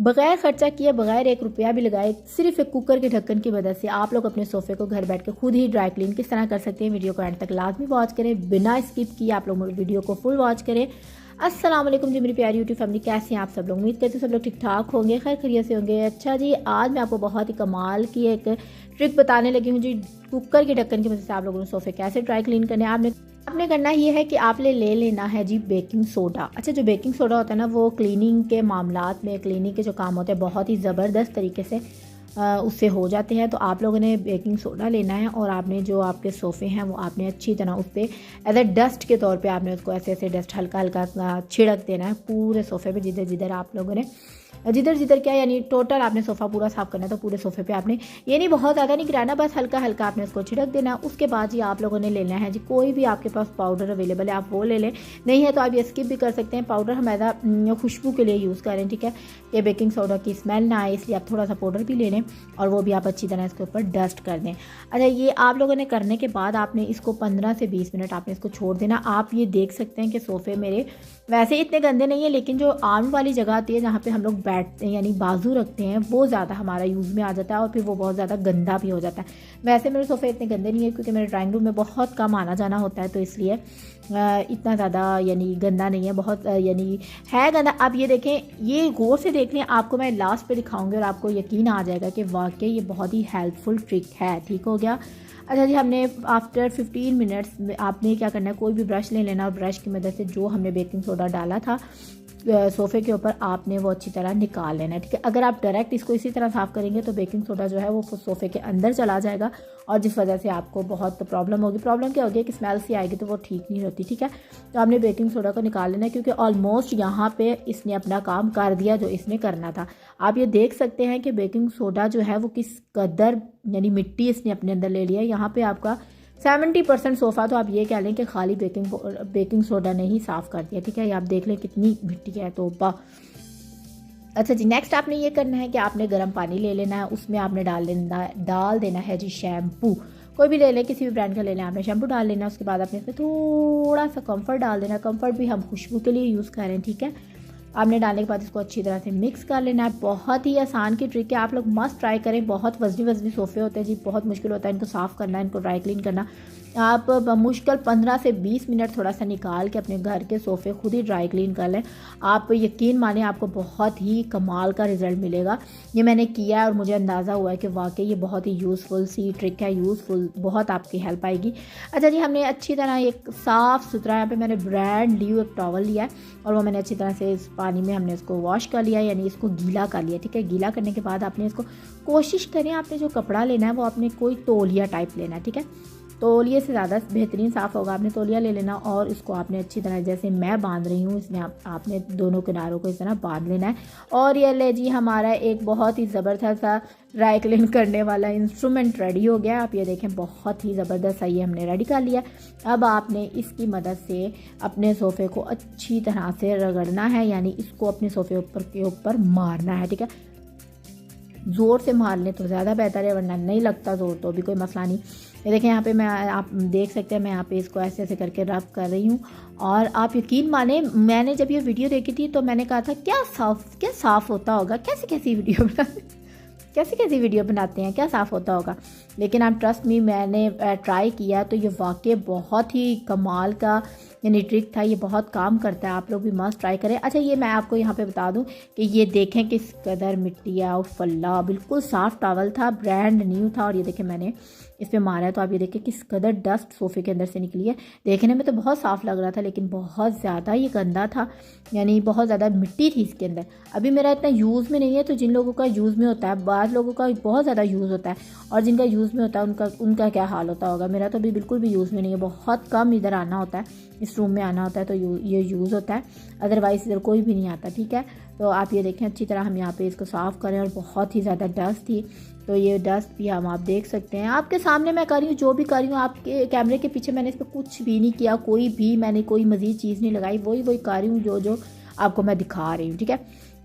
बगैर खर्चा किए, बगैर 1 रुपया भी लगाए, सिर्फ एक कुकर के ढक्कन की मदद से आप लोग अपने सोफ़े को घर बैठ के खुद ही ड्राई क्लीन किस तरह कर सकते हैं। वीडियो को एंड तक लाजमी वॉच करें, बिना स्किप किए आप लोग वीडियो को फुल वॉच करें। अस्सलाम वालेकुम जी मेरी प्यारी यूट्यूब फैमिली, कैसे हैं आप सब लोग? उम्मीद करते हैं सब लोग ठीक ठाक होंगे, खैर खैरियत से होंगे। अच्छा जी, आज मैं आपको बहुत ही कमाल की एक ट्रिक बताने लगी हूँ जी। कुकर के ढक्कन की वजह से आप लोगों ने सोफ़े कैसे ड्राई क्लीन करने हैं। आपने करना ये है कि आपने ले लेना है जी बेकिंग सोडा। अच्छा, जो बेकिंग सोडा होता है ना, वो क्लीनिंग के मामलात में, क्लीनिंग के जो काम होते हैं बहुत ही ज़बरदस्त तरीके से उससे हो जाते हैं। तो आप लोगों ने बेकिंग सोडा लेना है और आपने जो आपके सोफ़े हैं वो आपने अच्छी तरह उस पर एज ए डस्ट के तौर पे आपने उसको ऐसे ऐसे डस्ट हल्का हल्का छिड़क देना है पूरे सोफ़े पे। जिधर जिधर आप लोगों ने जिधर क्या, यानी टोटल आपने सोफ़ा पूरा साफ़ करना है, तो पूरे सोफ़े पे आपने ये नहीं बहुत ज़्यादा नहीं गिराना, बस हल्का हल्का आपने उसको छिड़क देना है। उसके बाद जी आप लोगों ने लेना है जी, कोई भी आपके पास पाउडर अवेलेबल है आप वो ले लें, नहीं है तो आप ये स्किप भी कर सकते हैं। पाउडर हमारा खुशबू के लिए यूज़ करें, ठीक है, ये बेकिंग सोडा की स्मेल ना आए, इसलिए आप थोड़ा सा पाउडर भी ले लें और वो भी आप अच्छी तरह इसके ऊपर डस्ट कर दें। अच्छा, ये आप लोगों ने करने के बाद आपने इसको 15 से 20 मिनट आपने इसको छोड़ देना। आप ये देख सकते हैं कि सोफ़े मेरे वैसे इतने गंदे नहीं है, लेकिन जो आर्म वाली जगह आती है जहाँ पे हम लोग बैठते हैं यानी बाजू रखते हैं, वो ज़्यादा हमारा यूज़ में आ जाता है और फिर वो बहुत ज़्यादा गंदा भी हो जाता है। वैसे मेरे सोफ़े इतने गंदे नहीं है क्योंकि मेरे ड्राइंग रूम में बहुत कम आना जाना होता है, तो इसलिए इतना ज़्यादा यानी गंदा नहीं है, बहुत यानी है गंदा। आप ये देखें, ये गौर से देख लें, आपको मैं लास्ट पे दिखाऊंगी और आपको यकीन आ जाएगा कि वाकई ये बहुत ही हेल्पफुल ट्रिक है। ठीक हो गया। अच्छा जी, हमने आफ्टर 15 मिनट्स में आपने क्या करना है, कोई भी ब्रश ले लेना और ब्रश की मदद से जो हमने बेकिंग सोडा डाला था सोफ़े के ऊपर आपने वो अच्छी तरह निकाल लेना है, ठीक है। अगर आप डायरेक्ट इसको इसी तरह साफ़ करेंगे तो बेकिंग सोडा जो है वो सोफ़े के अंदर चला जाएगा और जिस वजह से आपको बहुत प्रॉब्लम होगी। प्रॉब्लम क्या होगी कि स्मेल सी आएगी, तो वो ठीक नहीं होती, ठीक है। तो आपने बेकिंग सोडा को निकाल लेना है क्योंकि ऑलमोस्ट यहाँ पे इसने अपना काम कर दिया जो इसने करना था। आप ये देख सकते हैं कि बेकिंग सोडा जो है वो किस कदर यानी मिट्टी इसने अपने अंदर ले लिया। यहाँ पे आपका 70% सोफ़ा तो आप ये कह लें कि खाली बेकिंग सोडा ने ही साफ़ कर दिया, ठीक है। ये आप देख लें कितनी मिट्टी है, तो अच्छा जी, नेक्स्ट आपने ये करना है कि आपने गर्म पानी ले लेना है, उसमें आपने डाल देना है जी शैम्पू। कोई भी ले लें, किसी भी ब्रांड का ले लें, आपने शैम्पू डाल लेना। उसके बाद आपने इसमें थोड़ा सा कम्फर्ट डाल देना। कम्फर्ट भी हम खुशबू के लिए यूज़ कर रहे हैं, ठीक है। आपने डालने के बाद इसको अच्छी तरह से मिक्स कर लेना है। बहुत ही आसान की ट्रिक है, आप लोग मस्ट ट्राई करें। बहुत वजनी सोफ़े होते हैं जी, बहुत मुश्किल होता है इनको साफ़ करना, इनको ड्राई क्लीन करना। आप मुश्किल 15 से 20 मिनट थोड़ा सा निकाल के अपने घर के सोफ़े खुद ही ड्राई क्लीन कर लें। आप यकीन माने आपको बहुत ही कमाल का रिज़ल्ट मिलेगा। ये मैंने किया है और मुझे अंदाज़ा हुआ है कि वाकई ये बहुत ही यूज़फुल सी ट्रिक है, यूज़फुल, बहुत आपकी हेल्प आएगी। अच्छा जी, हमने अच्छी तरह एक साफ़ सुथरा, यहाँ पे मैंने ब्रांड न्यू एक टॉवल लिया है और वो मैंने अच्छी तरह से इस पानी में हमने इसको वॉश कर लिया, यानी इसको गीला कर लिया, ठीक है। गीला करने के बाद आपने इसको कोशिश करें, आपने जो कपड़ा लेना है वो आपने कोई तौलिया टाइप लेना है, ठीक है। तौलिए से ज़्यादा बेहतरीन साफ़ होगा। आपने तौलिया ले लेना और इसको आपने अच्छी तरह, जैसे मैं बांध रही हूँ, इसमें आपने दोनों किनारों को इस तरह बांध लेना है। और ये ले जी, हमारा एक बहुत ही ज़बरदस्त सा ड्राई क्लीन करने वाला इंस्ट्रूमेंट रेडी हो गया। आप ये देखें, बहुत ही ज़बरदस्त सा ये हमने रेडी कर लिया। अब आपने इसकी मदद से अपने सोफ़े को अच्छी तरह से रगड़ना है, यानी इसको अपने सोफ़े के ऊपर मारना है, ठीक है। ज़ोर से मार लें तो ज़्यादा बेहतर है, वरना नहीं लगता ज़ोर तो भी कोई मसला नहीं। ये देखें, यहाँ पे मैं, आप देख सकते हैं, मैं यहाँ पे इसको ऐसे ऐसे करके रब कर रही हूँ। और आप यकीन माने, मैंने जब ये वीडियो देखी थी तो मैंने कहा था क्या साफ़ होता होगा, कैसी वीडियो बनाते हैं, क्या साफ़ होता होगा। लेकिन आप ट्रस्ट मी, मैंने ट्राई किया तो ये वाकई बहुत ही कमाल का यानी ट्रिक था, ये बहुत काम करता है। आप लोग भी मस्त ट्राई करें। अच्छा, ये मैं आपको यहाँ पे बता दूँ कि ये देखें किस कदर मिट्टी है और फल्ला, बिल्कुल साफ़ टॉवल था, ब्रांड न्यू था। और ये देखें मैंने इस पर मारा है तो आप ये देखें किस कदर डस्ट सोफ़े के अंदर से निकली है। देखने में तो बहुत साफ़ लग रहा था लेकिन बहुत ज़्यादा ये गंदा था, यानी बहुत ज़्यादा मिट्टी थी इसके अंदर। अभी मेरा इतना यूज़ में नहीं है, तो जिन लोगों का यूज़ में होता है, बाद लोगों का बहुत ज़्यादा यूज़ होता है और जिनका यूज़ में होता है उनका क्या हाल होता होगा। मेरा तो अभी बिल्कुल भी यूज़ में नहीं है, बहुत कम इधर आना होता है, इस रूम में आना होता है तो ये यूज़ होता है, अदरवाइज़ इधर कोई भी नहीं आता, ठीक है। तो आप ये देखें, अच्छी तरह हम यहाँ पे इसको साफ़ करें और बहुत ही ज़्यादा डस्ट थी, तो ये डस्ट भी हम आप देख सकते हैं। आपके सामने मैं कर रही हूँ, जो भी कर रही हूँ, आपके कैमरे के पीछे मैंने इस पर कुछ भी नहीं किया, मैंने कोई मज़ीद चीज़ नहीं लगाई, वही कर रही हूँ जो आपको मैं दिखा रही हूँ, ठीक है।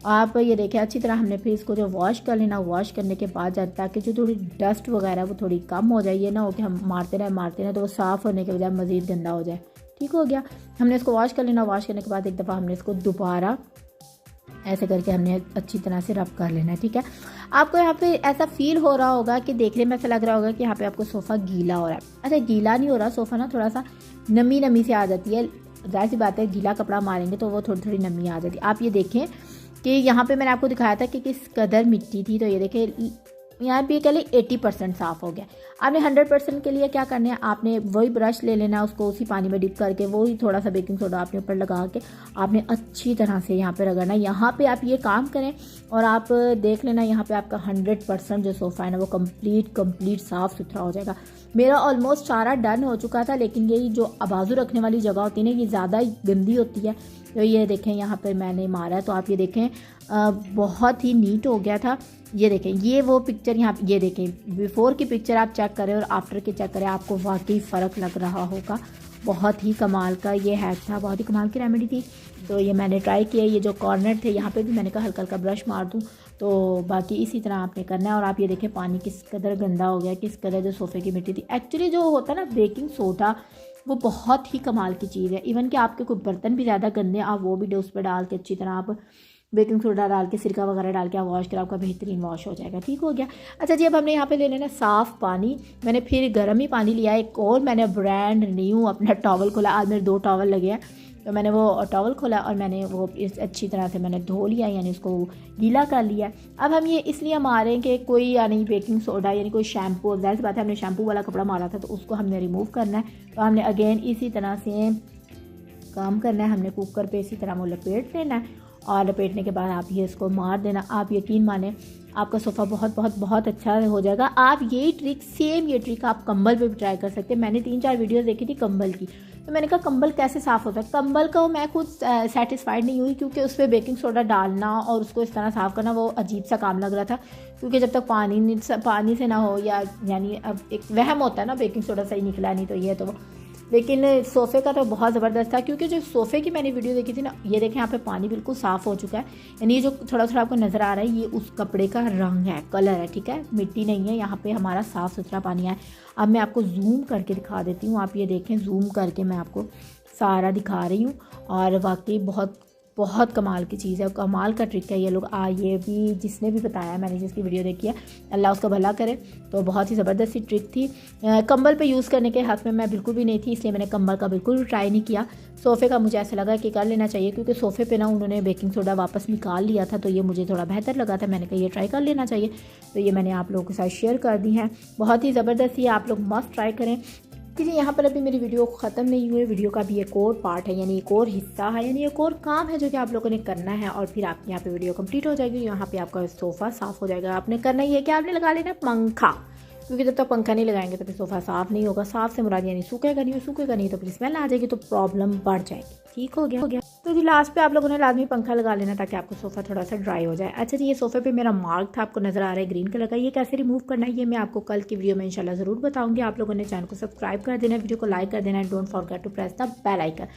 आप ये देखें, अच्छी तरह हमने फिर इसको जो वॉश कर लेना, वॉश करने के बाद ताकि जो थोड़ी डस्ट वगैरह वो थोड़ी कम हो जाए, ये ना हो कि हम मारते रहें तो वो साफ़ होने के बजाय मज़ीद गंदा हो जाए। ठीक हो गया, हमने इसको वॉश कर लेना। वॉश करने के बाद एक दफ़ा हमने इसको दोबारा ऐसे करके हमने अच्छी तरह से रब कर लेना है। ठीक है, आपको यहाँ पे ऐसा फील हो रहा होगा कि देखने में ऐसा लग रहा होगा कि यहाँ पे आपको सोफ़ा गीला हो रहा है। अच्छा, गीला नहीं हो रहा सोफ़ा ना, थोड़ा सा नमी नमी से आ जाती है। जाहिर सी बात है, गीला कपड़ा मारेंगे तो वो थोड़ी थोड़ी नमी आ जाती है। आप ये देखें कि यहाँ पे मैंने आपको दिखाया था कि किस कदर मिट्टी थी, तो ये देखें यहाँ पे कह लें 80% साफ़ हो गया। आपने 100% के लिए क्या करना है, आपने वही ब्रश ले लेना, उसको उसी पानी में डिप करके वही थोड़ा सा बेकिंग सोडा आपने ऊपर लगा के आपने अच्छी तरह से यहाँ पे रगड़ना। यहाँ पे आप ये काम करें और आप देख लेना यहाँ पे आपका 100% जो सोफ़ा है ना वो कंप्लीट साफ़ सुथरा हो जाएगा। मेरा ऑलमोस्ट सारा डन हो चुका था, लेकिन यही जो बाजू रखने वाली जगह होती है ना, ये ज़्यादा गंदी होती है। तो ये देखें यहाँ पर मैंने मारा है, तो आप ये देखें बहुत ही नीट हो गया था। ये देखें, ये वो पिक्चर यहाँ ये देखें, बिफोर की पिक्चर आप चेक करें और आफ्टर की चेक करें, आपको वाकई फ़र्क लग रहा होगा। बहुत ही कमाल का ये हैक था, बहुत ही कमाल की रेमेडी थी। तो ये मैंने ट्राई किया। ये जो कॉर्नर थे यहाँ पे भी मैंने कहा हल्का हल्का ब्रश मार दूँ, तो बाकी इसी तरह आपने करना है। और आप ये देखें पानी किस कदर गंदा हो गया, किस कदर जो सोफ़े की मिट्टी थी। एक्चुअली जो होता है ना बेकिंग सोडा, वो बहुत ही कमाल की चीज़ है। इवन कि आपके कोई बर्तन भी ज़्यादा गंदे, आप वो भी उस पर डाल के अच्छी तरह आप बेकिंग सोडा डाल के सिरका वगैरह डाल के आप वॉश करें, आपका बेहतरीन वॉश हो जाएगा। ठीक हो गया। अच्छा जी, अब हमने यहाँ पे ले लेना साफ़ पानी। मैंने फिर गर्म ही पानी लिया एक और मैंने ब्रांड न्यू अपना टॉवल खोला। आज मेरे 2 टॉवल लगे हैं, तो मैंने वो टॉवल खोला और मैंने वो इस अच्छी तरह से मैंने धो लिया, यानी उसको गीला कर लिया। अब हम ये इसलिए मार रहे हैं कि कोई यानी बेकिंग सोडा यानी कोई शैम्पू, ज़ाहिर सी बात है हमने शैम्पू वाला कपड़ा मारा था तो उसको हमने रिमूव करना है। तो हमने अगेन इसी तरह से काम करना है। हमने कुकर पे इसी तरह वो लपेट लेना है और लपेटने के बाद आप ये इसको मार देना। आप यकीन माने आपका सोफ़ा बहुत बहुत बहुत अच्छा हो जाएगा। आप यही ट्रिक, सेम ये ट्रिक आप कंबल पे भी ट्राई कर सकते हैं। मैंने 3-4 वीडियोस देखी थी कंबल की, तो मैंने कहा कंबल कैसे साफ़ होता है। कंबल को मैं खुद सेटिस्फाइड नहीं हुई, क्योंकि उस पर बेकिंग सोडा डालना और उसको इस तरह साफ़ करना वो अजीब सा काम लग रहा था। क्योंकि जब तक पानी से ना हो, या यानी अब एक वहम होता है ना बेकिंग सोडा सही निकला नहीं तो ये तो वो, लेकिन सोफ़े का तो बहुत ज़बरदस्त था। क्योंकि जो सोफ़े की मैंने वीडियो देखी थी ना, ये देखें यहाँ पे पानी बिल्कुल साफ़ हो चुका है, यानी ये जो थोड़ा थोड़ा आपको नज़र आ रहा है ये उस कपड़े का रंग है, कलर है। ठीक है, मिट्टी नहीं है, यहाँ पे हमारा साफ़ सुथरा पानी है। अब मैं आपको जूम करके दिखा देती हूँ। आप ये देखें, जूम करके मैं आपको सारा दिखा रही हूँ, और वाकई बहुत बहुत कमाल की चीज़ है, कमाल का ट्रिक है ये लोग। ये भी जिसने भी बताया, मैंने जिसकी वीडियो देखी है, अल्लाह उसका भला करे। तो बहुत ही ज़बरदस्त सी ट्रिक थी। कंबल पे यूज़ करने के हक़ में मैं बिल्कुल भी नहीं थी, इसलिए मैंने कंबल का बिल्कुल भी ट्राई नहीं किया। सोफ़े का मुझे ऐसा लगा कि कर लेना चाहिए, क्योंकि सोफ़े पे ना उन्होंने बेकिंग सोडा वापस निकाल लिया था, तो ये मुझे थोड़ा बेहतर लगा था। मैंने कहा ये ट्राई कर लेना चाहिए, तो ये मैंने आप लोगों के साथ शेयर कर दी है। बहुत ही ज़बरदस्त ही, आप लोग मस्ट ट्राई करें। जी, यहाँ पर अभी मेरी वीडियो ख़त्म नहीं हुई, वीडियो का भी एक और पार्ट है, यानी एक और हिस्सा है, यानी एक और काम है जो कि आप लोगों ने करना है, और फिर आपकी यहाँ पे वीडियो कंप्लीट हो जाएगी। यहाँ पे आपका सोफ़ा साफ़ हो जाएगा। आपने करना ही है कि आपने लगा लेना पंखा, क्योंकि जब तक पंखा नहीं लगाएंगे तो फिर सोफ़ा साफ़ नहीं होगा। साफ़ से मुराद यानी सूखेगा नहीं तो फिर स्मेल आ जाएगी, तो प्रॉब्लम बढ़ जाएगी। ठीक हो गया। तो जी लास्ट पे आप लोगों ने लाजमी पंखा लगा लेना, ताकि आपको सोफ़ा थोड़ा सा ड्राई हो जाए। अच्छा जी, ये सोफ़े पे मेरा मार्क था, आपको नज़र आ रहा है ग्रीन कलर का, ये कैसे रिमूव करना है ये मैं आपको कल की वीडियो में इंशाल्लाह ज़रूर बताऊंगी। आप लोगों ने चैनल को सब्सक्राइब कर देना, वीडियो को लाइक कर देना, don't forget to press the bell icon.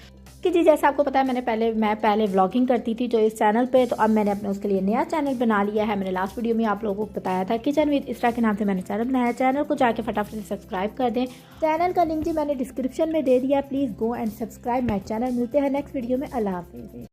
कि जी जैसे आपको पता है मैं पहले व्लॉगिंग करती थी जो इस चैनल पे, तो अब मैंने अपने उसके लिए नया चैनल बना लिया है। मैंने लास्ट वीडियो में आप लोगों को बताया था, किचन विद इस्रा के नाम से मैंने चैनल बनाया। चैनल को जाके फटाफट से सब्सक्राइब कर दें। चैनल का लिंक जी मैंने डिस्क्रिप्शन में दे दिया, please go and subscribe my channel. मिलते हैं नेक्स्ट वीडियो में। अल्लाह हाफिज़।